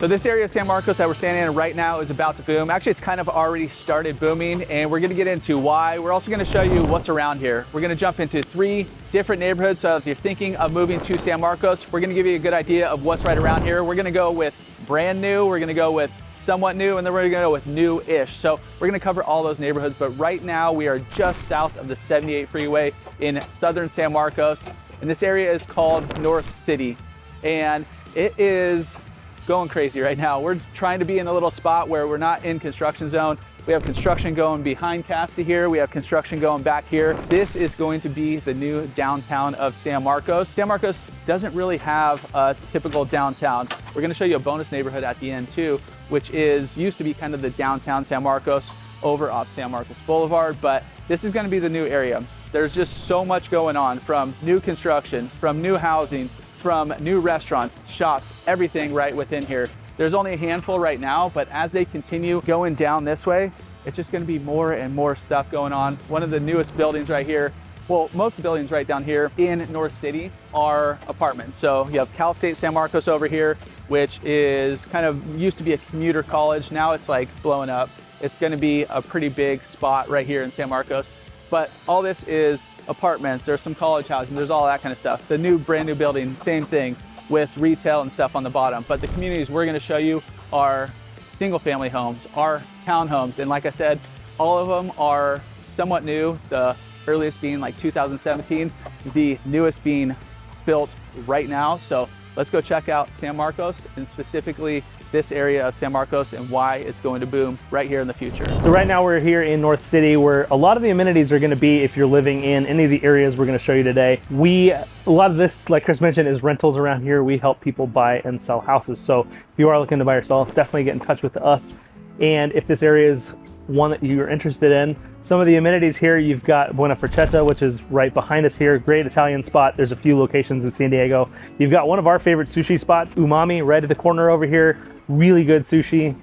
So this area of San Marcos that we're standing in right now is about to boom. Actually, it's kind of already started booming, and we're gonna get into why. We're also gonna show you what's around here. We're gonna jump into 3 different neighborhoods. So if you're thinking of moving to San Marcos, we're gonna give you a good idea of what's right around here. We're gonna go with brand new, we're gonna go with somewhat new, and then we're gonna go with new-ish. So we're gonna cover all those neighborhoods, but right now we are just south of the 78 freeway in southern San Marcos, and this area is called North City, and it is going crazy right now. We're trying to be in a little spot where we're not in construction zone. We have construction going behind Casta here. We have construction going back here. This is going to be the new downtown of San Marcos. San Marcos doesn't really have a typical downtown. We're gonna show you a bonus neighborhood at the end too, which used to be kind of the downtown San Marcos over off San Marcos Boulevard, but this is gonna be the new area. There's just so much going on, from new construction, from new housing, from new restaurants, shops, everything right within here. There's only a handful right now, but as they continue going down this way, it's just gonna be more and more stuff going on. One of the newest buildings right here, well, most of the buildings right down here in North City are apartments. So you have Cal State San Marcos over here, which is kind of used to be a commuter college. Now it's like blowing up. It's gonna be a pretty big spot right here in San Marcos. But all this is apartments, there's some college housing, there's all that kind of stuff. The new brand new building, same thing with retail and stuff on the bottom. But the communities we're gonna show you are single family homes, are townhomes. And like I said, all of them are somewhat new, the earliest being like 2017, the newest being built right now. So let's go check out San Marcos, and specifically this area of San Marcos and why it's going to boom right here in the future. So right now we're here in North City, where a lot of the amenities are going to be if you're living in any of the areas we're going to show you today. A lot of this, like Chris mentioned, is rentals around here. We help people buy and sell houses. So if you are looking to buy or sell, definitely get in touch with us. And if this area is one that you're interested in, some of the amenities here, you've got Buena Forchetta, which is right behind us here. Great Italian spot. There's a few locations in San Diego. You've got one of our favorite sushi spots, Umami, right at the corner over here. Really good sushi.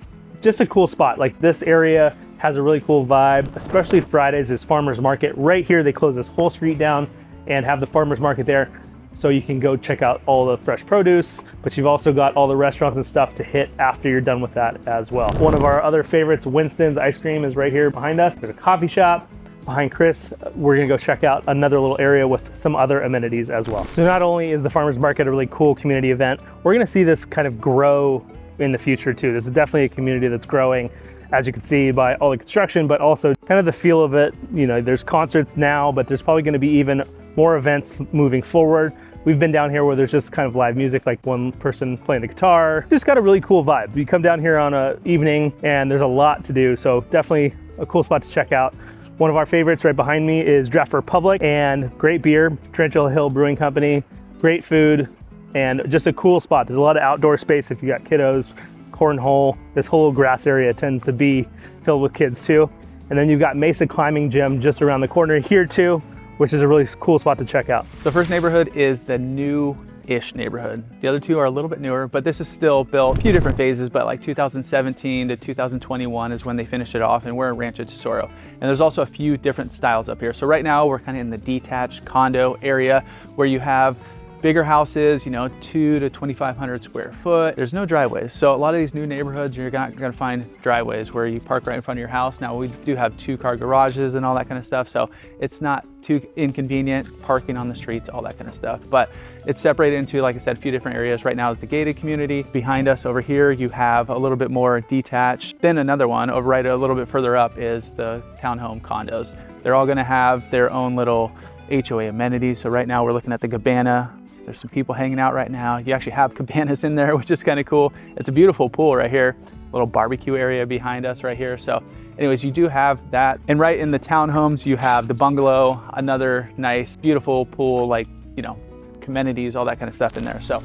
Just a cool spot. Like, this area has a really cool vibe, especially Fridays is farmers market. Right here, they close this whole street down and have the farmers market there. So you can go check out all the fresh produce, but you've also got all the restaurants and stuff to hit after you're done with that as well. One of our other favorites, Winston's Ice Cream, is right here behind us. There's a coffee shop behind Chris. We're gonna go check out another little area with some other amenities as well. So not only is the farmers market a really cool community event, we're gonna see this kind of grow in the future too. This is definitely a community that's growing, as you can see by all the construction, but also kind of the feel of it. You know, there's concerts now, but there's probably gonna be even more events moving forward. We've been down here where there's just kind of live music, like one person playing the guitar. Just got a really cool vibe. You come down here on an evening and there's a lot to do, so definitely a cool spot to check out. One of our favorites right behind me is Draft Republic, and great beer, Tarantula Hill Brewing Company, great food, and just a cool spot. There's a lot of outdoor space if you got kiddos, cornhole. This whole grass area tends to be filled with kids too. And then you've got Mesa Climbing Gym just around the corner here too, which is a really cool spot to check out. The first neighborhood is the new-ish neighborhood. The other two are a little bit newer, but this is still built a few different phases, but like 2017 to 2021 is when they finished it off, and we're in Rancho Tesoro. And there's also a few different styles up here. So right now we're kind of in the detached condo area where you have bigger houses, you know, 2 to 2,500 square foot. There's no driveways. So a lot of these new neighborhoods, you're not gonna find driveways where you park right in front of your house. Now we do have 2-car garages and all that kind of stuff. So it's not too inconvenient parking on the streets, all that kind of stuff. But it's separated into, like I said, a few different areas. Right now is the gated community. Behind us over here, you have a little bit more detached. Then another one over right a little bit further up is the townhome condos. They're all gonna have their own little HOA amenities. So right now we're looking at the cabana. There's some people hanging out right now. You actually have cabanas in there, which is kind of cool. It's a beautiful pool right here. Little barbecue area behind us right here. So anyways, you do have that. And right in the townhomes, you have the bungalow, another nice, beautiful pool, like, you know, amenities, all that kind of stuff in there. So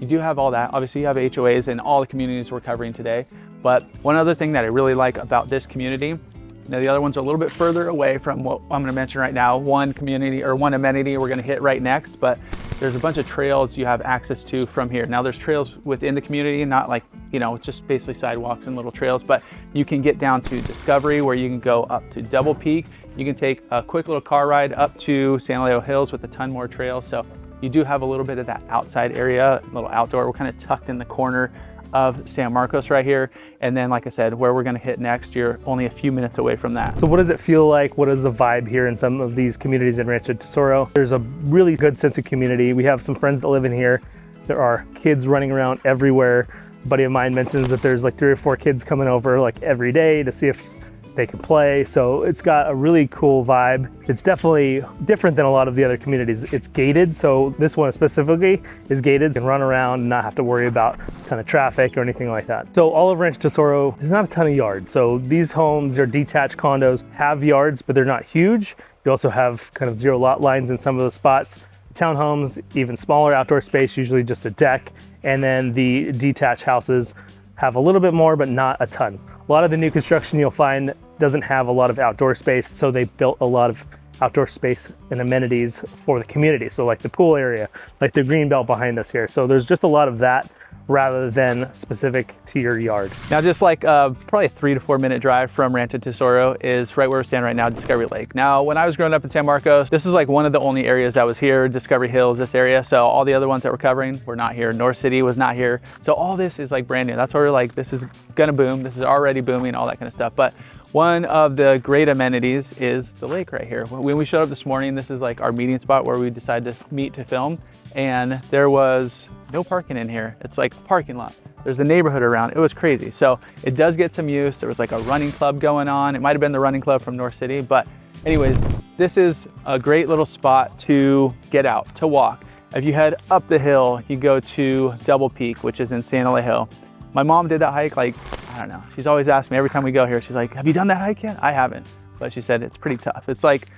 you do have all that. Obviously you have HOAs in all the communities we're covering today. But one other thing that I really like about this community, now the other ones are a little bit further away from what I'm gonna mention right now. One community or one amenity we're gonna hit right next, but there's a bunch of trails you have access to from here. Now there's trails within the community, not like, you know, it's just basically sidewalks and little trails, but you can get down to Discovery where you can go up to Double Peak. You can take a quick little car ride up to San Leo Hills with a ton more trails. So you do have a little bit of that outside area, a little outdoor. We're kind of tucked in the corner of San Marcos right here. And then, like I said, where we're gonna hit next, you're only a few minutes away from that. So what does it feel like? What is the vibe here in some of these communities in Rancho Tesoro? There's a really good sense of community. We have some friends that live in here. There are kids running around everywhere. A buddy of mine mentions that there's like 3 or 4 kids coming over like every day to see if they can play. So it's got a really cool vibe. It's definitely different than a lot of the other communities. It's gated, so this one specifically is gated. You can run around and not have to worry about a ton of traffic or anything like that. So all of Rancho Tesoro, there's not a ton of yards. So these homes or detached condos have yards, but they're not huge. You also have kind of 0 lot lines in some of the spots. Townhomes, even smaller outdoor space, usually just a deck. And then the detached houses have a little bit more, but not a ton. A lot of the new construction you'll find doesn't have a lot of outdoor space, so they built a lot of outdoor space and amenities for the community. So like the pool area, like the green belt behind us here. So there's just a lot of that rather than specific to your yard. Now, just like probably a 3 to 4 minute drive from Rancho Tesoro is right where we're standing right now, Discovery Lake. Now, when I was growing up in San Marcos, this is like one of the only areas that was here, Discovery Hills, this area. So all the other ones that we're covering were not here. North City was not here. So all this is like brand new. That's why we're like, this is gonna boom. This is already booming, all that kind of stuff. But one of the great amenities is the lake right here. When we showed up this morning, this is like our meeting spot where we decided to meet to film. And there was no parking in here. It's like a parking lot. There's the neighborhood around. It was crazy. So it does get some use. There was like a running club going on. It might've been the running club from North City, but anyways, this is a great little spot to get out, to walk. If you head up the hill, you go to Double Peak, which is in Santa Fe Hill. My mom did that hike, like, I don't know. She's always asked me every time we go here, she's like, have you done that hike yet? I haven't, but she said it's pretty tough. It's like,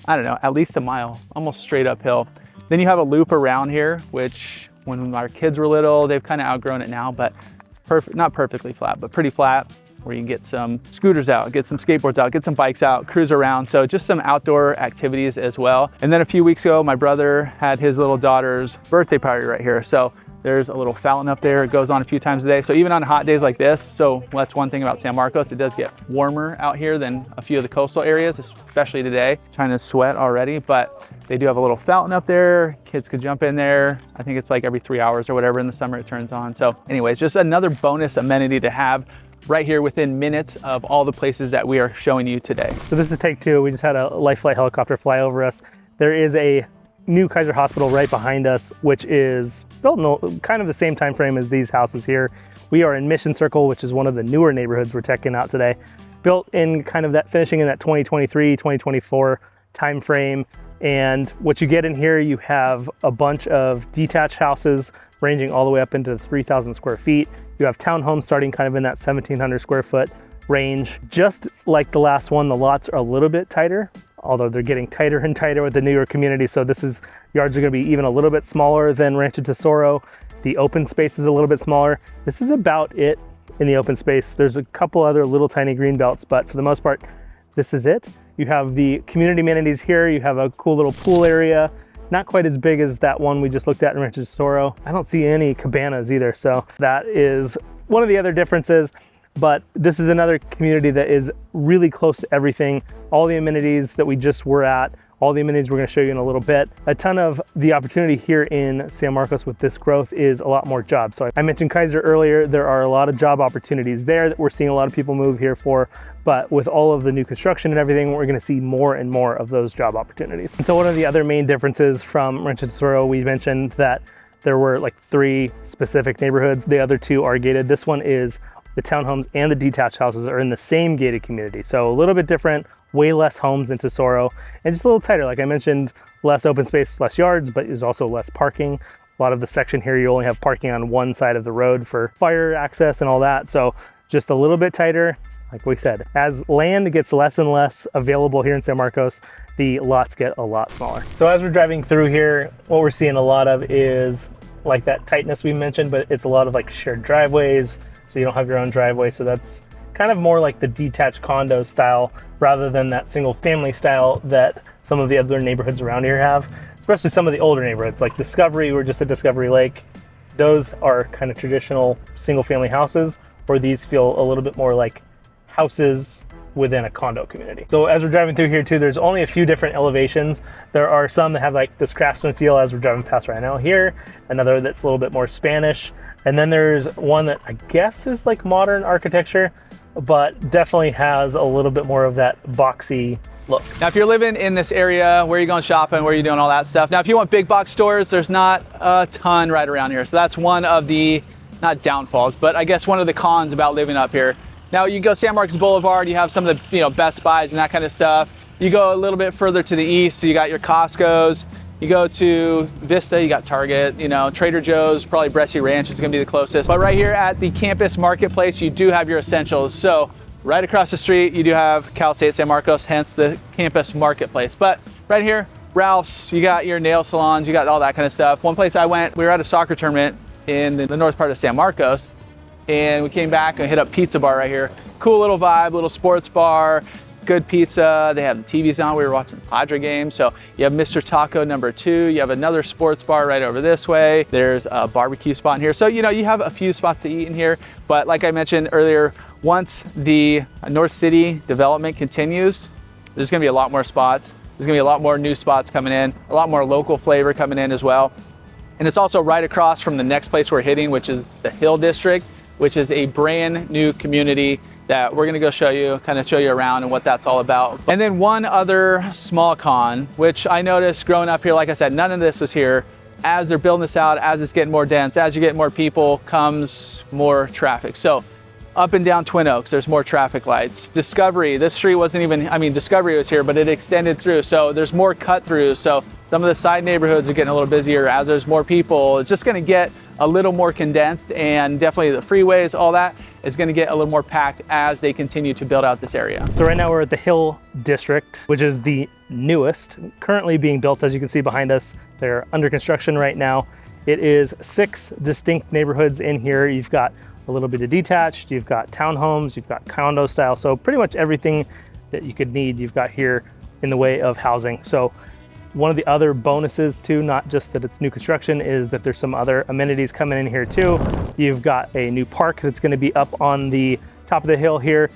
I don't know, at least a mile, almost straight uphill. Then you have a loop around here, which when our kids were little, they've kind of outgrown it now, but it's not perfectly flat, but pretty flat, where you can get some scooters out, get some skateboards out, get some bikes out, cruise around. So just some outdoor activities as well. And then a few weeks ago, my brother had his little daughter's birthday party right here. So there's a little fountain up there. It goes on a few times a day. So even on hot days like this, so that's one thing about San Marcos, it does get warmer out here than a few of the coastal areas, especially today. Trying to sweat already, but they do have a little fountain up there. Kids could jump in there. I think it's like every 3 hours or whatever in the summer it turns on. So anyways, just another bonus amenity to have right here within minutes of all the places that we are showing you today. So this is take 2. We just had a life flight helicopter fly over us. There is a new Kaiser Hospital right behind us, which is built in kind of the same time frame as these houses here. We are in Mission Circle, which is one of the newer neighborhoods we're checking out today. Built in kind of that, finishing in that 2023, 2024 time frame. And what you get in here, you have a bunch of detached houses ranging all the way up into 3,000 square feet. You have townhomes starting kind of in that 1,700 square foot range. Just like the last one, the lots are a little bit tighter, although they're getting tighter and tighter with the newer community. So yards are gonna be even a little bit smaller than Rancho Tesoro. The open space is a little bit smaller. This is about it in the open space. There's a couple other little tiny green belts, but for the most part, this is it. You have the community amenities here. You have a cool little pool area. Not quite as big as that one we just looked at in Rancho Tesoro. I don't see any cabanas either, so that is one of the other differences. But this is another community that is really close to everything. All the amenities that we just were at, all the amenities we're gonna show you in a little bit. A ton of the opportunity here in San Marcos with this growth is a lot more jobs. So I mentioned Kaiser earlier, there are a lot of job opportunities there that we're seeing a lot of people move here for, but with all of the new construction and everything, we're gonna see more and more of those job opportunities. And so one of the other main differences from Rancho Tesoro, we mentioned that there were like 3 specific neighborhoods. The other 2 are gated. This one is the townhomes and the detached houses are in the same gated community. So a little bit different, way less homes than Tesoro, and just a little tighter. Like I mentioned, less open space, less yards, but is also less parking. A lot of the section here, you only have parking on one side of the road for fire access and all that. So just a little bit tighter. Like we said, as land gets less and less available here in San Marcos, the lots get a lot smaller. So as we're driving through here, what we're seeing a lot of is like that tightness we mentioned, but it's a lot of like shared driveways. So you don't have your own driveway. So that's kind of more like the detached condo style rather than that single family style that some of the other neighborhoods around here have, especially some of the older neighborhoods like Discovery. We're just at Discovery Lake. Those are kind of traditional single family houses, where these feel a little bit more like houses within a condo community. So as we're driving through here too, there's only a few different elevations. There are some that have like this craftsman feel as we're driving past right now here, another that's a little bit more Spanish, and then there's one that I guess is like modern architecture, but definitely has a little bit more of that boxy look. Now, if you're living in this area, where are you going shopping? Where are you doing all that stuff? Now, if you want big box stores, there's not a ton right around here. So that's one of the, not downfalls, but I guess one of the cons about living up here. Now, you go San Marcos Boulevard, you have some of the Best Buys and that kind of stuff. You go a little bit further to the east, so you got your Costco's. You go to Vista, you got Target, Trader Joe's, probably Bresci Ranch is gonna be the closest. But right here at the campus marketplace, you do have your essentials. So right across the street, you do have Cal State San Marcos, hence the campus marketplace. But right here, Ralph's, you got your nail salons, you got all that kind of stuff. One place I went, we were at a soccer tournament in the north part of San Marcos, and we came back and hit up Pizza Bar right here. Cool little vibe, little sports bar, good pizza. They have the TVs on. We were watching the Padre game. So you have Mr. Taco #2. You have another sports bar right over this way. There's a barbecue spot in here. So, you have a few spots to eat in here. But like I mentioned earlier, once the North City development continues, there's gonna be a lot more spots. There's gonna be a lot more new spots coming in, a lot more local flavor coming in as well. And it's also right across from the next place we're hitting, which is the Hill District, which is a brand new community that we're gonna go show you, kind of show you around and what that's all about. And then one other small con, which I noticed growing up here, like I said, none of this was here. As they're building this out, as it's getting more dense, as you get more people, comes more traffic. So up and down Twin Oaks, there's more traffic lights. Discovery, this street wasn't even, Discovery was here, but it extended through. So there's more cut throughs. So some of the side neighborhoods are getting a little busier as there's more people. It's just gonna get a little more condensed, and definitely the freeways, all that is gonna get a little more packed as they continue to build out this area. So right now we're at the Hill District, which is the newest, currently being built, as you can see behind us. They're under construction right now. It is 6 distinct neighborhoods in here. You've got a little bit of detached, you've got townhomes, you've got condo style. So pretty much everything that you could need, you've got here in the way of housing. So one of the other bonuses too, not just that it's new construction, is that there's some other amenities coming in here too. You've got a new park that's going to be up on the top of the hill here.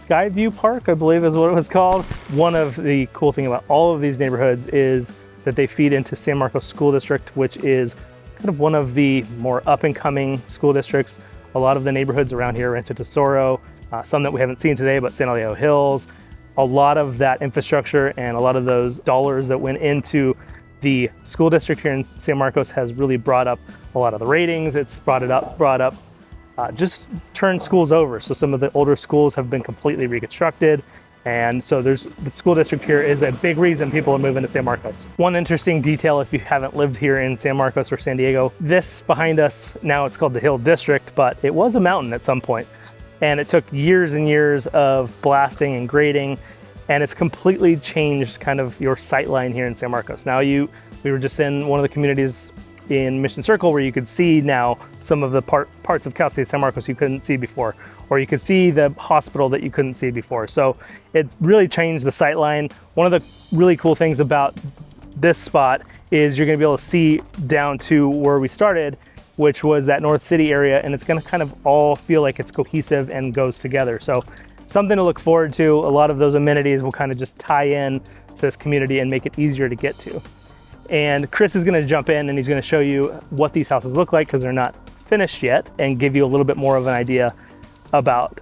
Skyview Park, I believe is what it was called. One of the cool things about all of these neighborhoods is that they feed into San Marcos School District, which is kind of one of the more up and coming school districts. A lot of the neighborhoods around here, Rancho Tesoro, some that we haven't seen today, but San Elijo Hills, a lot of that infrastructure and a lot of those dollars that went into the school district here in San Marcos has really brought up a lot of the ratings. It's brought up, just turned schools over. So some of the older schools have been completely reconstructed. And so the school district here is a big reason people are moving to San Marcos. One interesting detail, if you haven't lived here in San Marcos or San Diego, this behind us, now it's called the Hill District, but it was a mountain at some point. And it took years and years of blasting and grading, and it's completely changed kind of your sight line here in San Marcos. Now we were just in one of the communities in Mission Circle where you could see now some of the parts of Cal State San Marcos you couldn't see before, or you could see the hospital that you couldn't see before. So it really changed the sight line. One of the really cool things about this spot is you're gonna be able to see down to where we started, which was that North City area, and it's gonna kind of all feel like it's cohesive and goes together. So something to look forward to. A lot of those amenities will kind of just tie in to this community and make it easier to get to. And Chris is gonna jump in and he's gonna show you what these houses look like, because they're not finished yet, and give you a little bit more of an idea about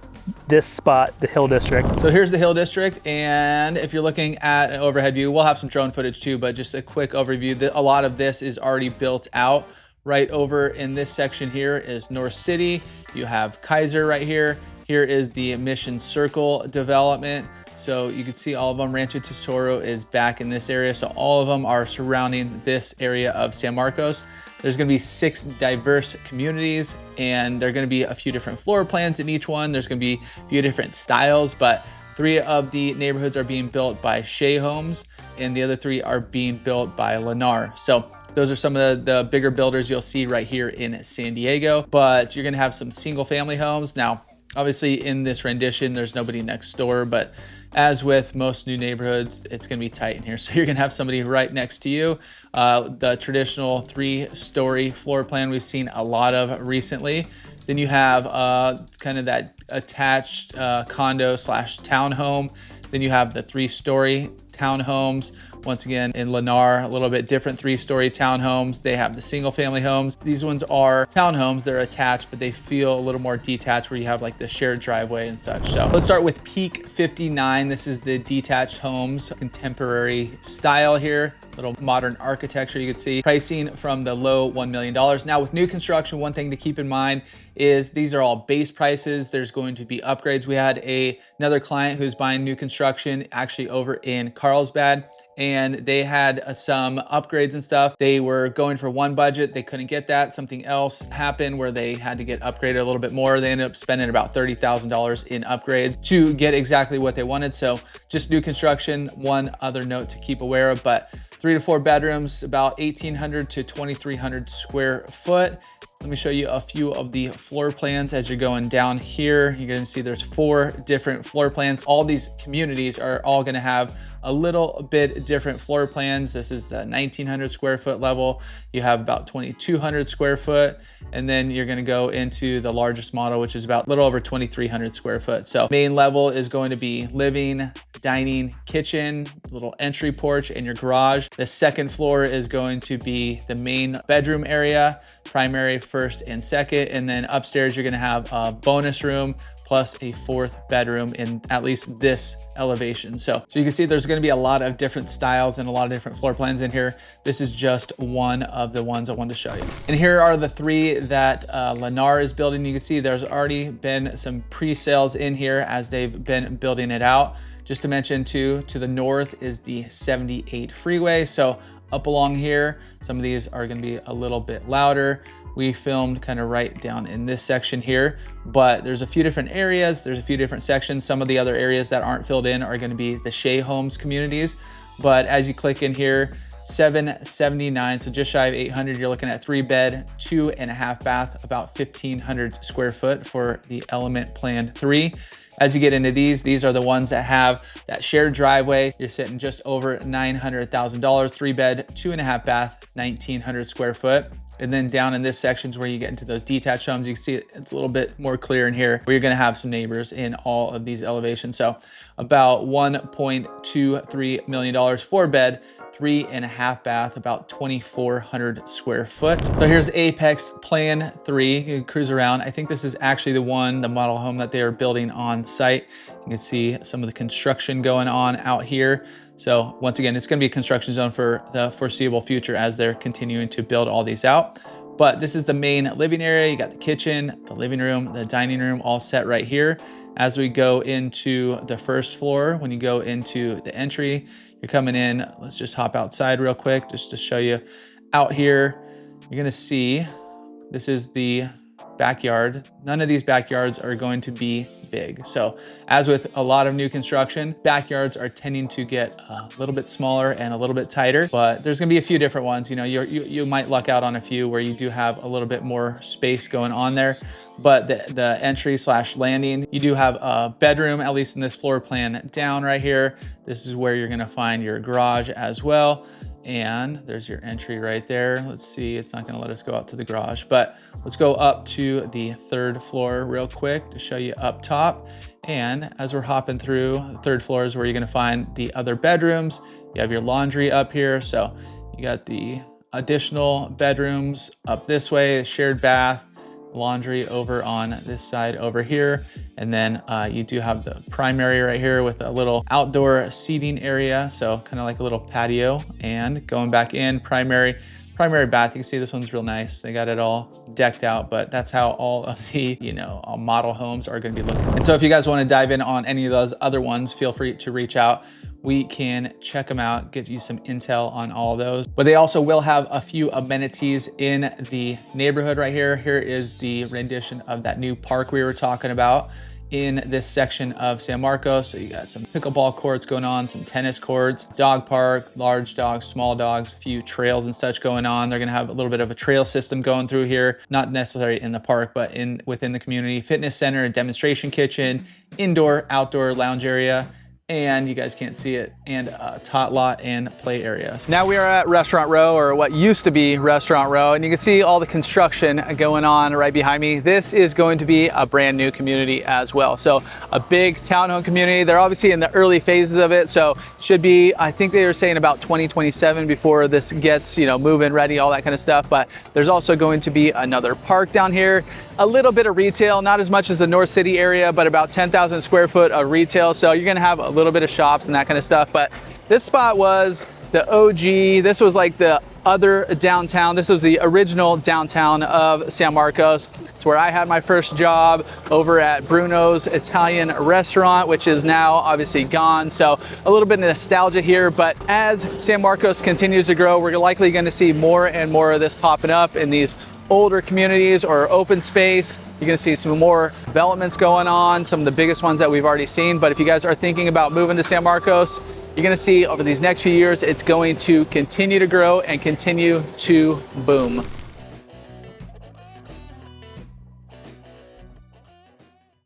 this spot, the Hill District. So here's the Hill District, and if you're looking at an overhead view, we'll have some drone footage too, but just a quick overview. A lot of this is already built out. Right over in this section here is North City. You have Kaiser right here. Here is the Mission Circle development. So you can see all of them. Rancho Tesoro is back in this area. So all of them are surrounding this area of San Marcos. There's gonna be 6 diverse communities, and there are gonna be a few different floor plans in each one. There's gonna be a few different styles, but 3 of the neighborhoods are being built by Shea Homes, and the other 3 are being built by Lennar. So those are some of the bigger builders you'll see right here in San Diego, but you're gonna have some single family homes. Now, Obviously in this rendition, there's nobody next door, but as with most new neighborhoods, it's gonna be tight in here. So you're gonna have somebody right next to you. The traditional 3-story floor plan we've seen a lot of recently. Then you have kind of that attached condo slash townhome. Then you have the 3-story townhomes. Once again, in Lennar, a little bit different 3-story townhomes. They have the single family homes. These ones are townhomes. They're attached, but they feel a little more detached where you have like the shared driveway and such. So let's start with Peak 59. This is the detached homes, contemporary style here. Little modern architecture you can see. Pricing from the low $1 million. Now with new construction, one thing to keep in mind is these are all base prices. There's going to be upgrades. We had another client who's buying new construction actually over in Carlsbad, and they had some upgrades and stuff. They were going for one budget. They couldn't get that. Something else happened where they had to get upgraded a little bit more. They ended up spending about $30,000 in upgrades to get exactly what they wanted. So just new construction, one other note to keep aware of, but 3 to 4 bedrooms, about 1,800 to 2,300 square foot. Let me show you a few of the floor plans as you're going down here. You're gonna see there's 4 different floor plans. All these communities are all gonna have a little bit different floor plans. This is the 1,900 square foot level. You have about 2,200 square foot. And then you're gonna go into the largest model, which is about a little over 2,300 square foot. So main level is going to be living, dining, kitchen, little entry porch, and your garage. The second floor is going to be the main bedroom area, primary, first, and second. And then upstairs, you're gonna have a bonus room plus a 4th bedroom in at least this elevation. So you can see there's gonna be a lot of different styles and a lot of different floor plans in here. This is just one of the ones I wanted to show you. And here are the 3 that Lennar is building. You can see there's already been some pre-sales in here as they've been building it out. Just to mention too, to the north is the 78 freeway. So up along here, some of these are gonna be a little bit louder. We filmed kind of right down in this section here, but there's a few different areas. There's a few different sections. Some of the other areas that aren't filled in are gonna be the Shea Homes communities. But as you click in here, 779, so just shy of 800, you're looking at 3-bed, 2.5 bath, about 1,500 square foot for the Element Plan 3. As you get into these are the ones that have that shared driveway. You're sitting just over $900,000, 3-bed, 2.5 bath, 1,900 square foot. And then down in this section is where you get into those detached homes. You can see it's a little bit more clear in here where you're gonna have some neighbors in all of these elevations. So about $1.23 million, 4-bed, 3.5 bath, about 2,400 square foot. So here's Apex Plan 3. You can cruise around. I think this is actually the model home that they are building on site. You can see some of the construction going on out here. So once again, it's gonna be a construction zone for the foreseeable future as they're continuing to build all these out. But this is the main living area. You got the kitchen, the living room, the dining room all set right here. As we go into the first floor, when you go into the entry, you're coming in, let's just hop outside real quick just to show you out here. You're gonna see, this is the backyard. None of these backyards are going to be big. So as with a lot of new construction, backyards are tending to get a little bit smaller and a little bit tighter, but there's gonna be a few different ones. You know, you might luck out on a few where you do have a little bit more space going on there. But the entry slash landing, you do have a bedroom, at least in this floor plan down right here. This is where you're gonna find your garage as well. And there's your entry right there. Let's see, it's not gonna let us go out to the garage, but let's go up to the 3rd floor real quick to show you up top. And as we're hopping through, the 3rd floor is where you're gonna find the other bedrooms. You have your laundry up here. So you got the additional bedrooms up this way, shared bath, laundry over on this side over here. And then you do have the primary right here with a little outdoor seating area. So kind of like a little patio. And going back in, primary bath. You can see this one's real nice. They got it all decked out, but that's how all of the, model homes are gonna be looking. And so if you guys wanna dive in on any of those other ones, feel free to reach out. We can check them out, get you some intel on all of those. But they also will have a few amenities in the neighborhood right here. Here is the rendition of that new park we were talking about. in this section of San Marcos. So you got some pickleball courts going on, some tennis courts, dog park, large dogs, small dogs, a few trails and such going on. They're gonna have a little bit of a trail system going through here, not necessarily in the park, but within the community. Fitness center, a demonstration kitchen, indoor, outdoor lounge area, and you guys can't see it, and a tot lot and play areas. Now we are at Restaurant Row, or what used to be Restaurant Row, and you can see all the construction going on right behind me. This is going to be a brand new community as well. So a big townhome community. They're obviously in the early phases of it, so should be, I think they were saying about 2027 before this gets, you know, move-in ready, all that kind of stuff. But there's also going to be another park down here, a little bit of retail, not as much as the North City area, but about 10,000 square foot of retail. So you're gonna have a little bit of shops and that kind of stuff. But this spot was the OG. This was like the other downtown. This was the original downtown of San Marcos. It's where I had my first job, over at Bruno's Italian restaurant, which is now obviously gone. So a little bit of nostalgia here, but as San Marcos continues to grow, we're likely going to see more and more of this popping up in these older communities or open space. You're gonna see some more developments going on, some of the biggest ones that we've already seen. But if you guys are thinking about moving to San Marcos, you're gonna see over these next few years, it's going to continue to grow and continue to boom.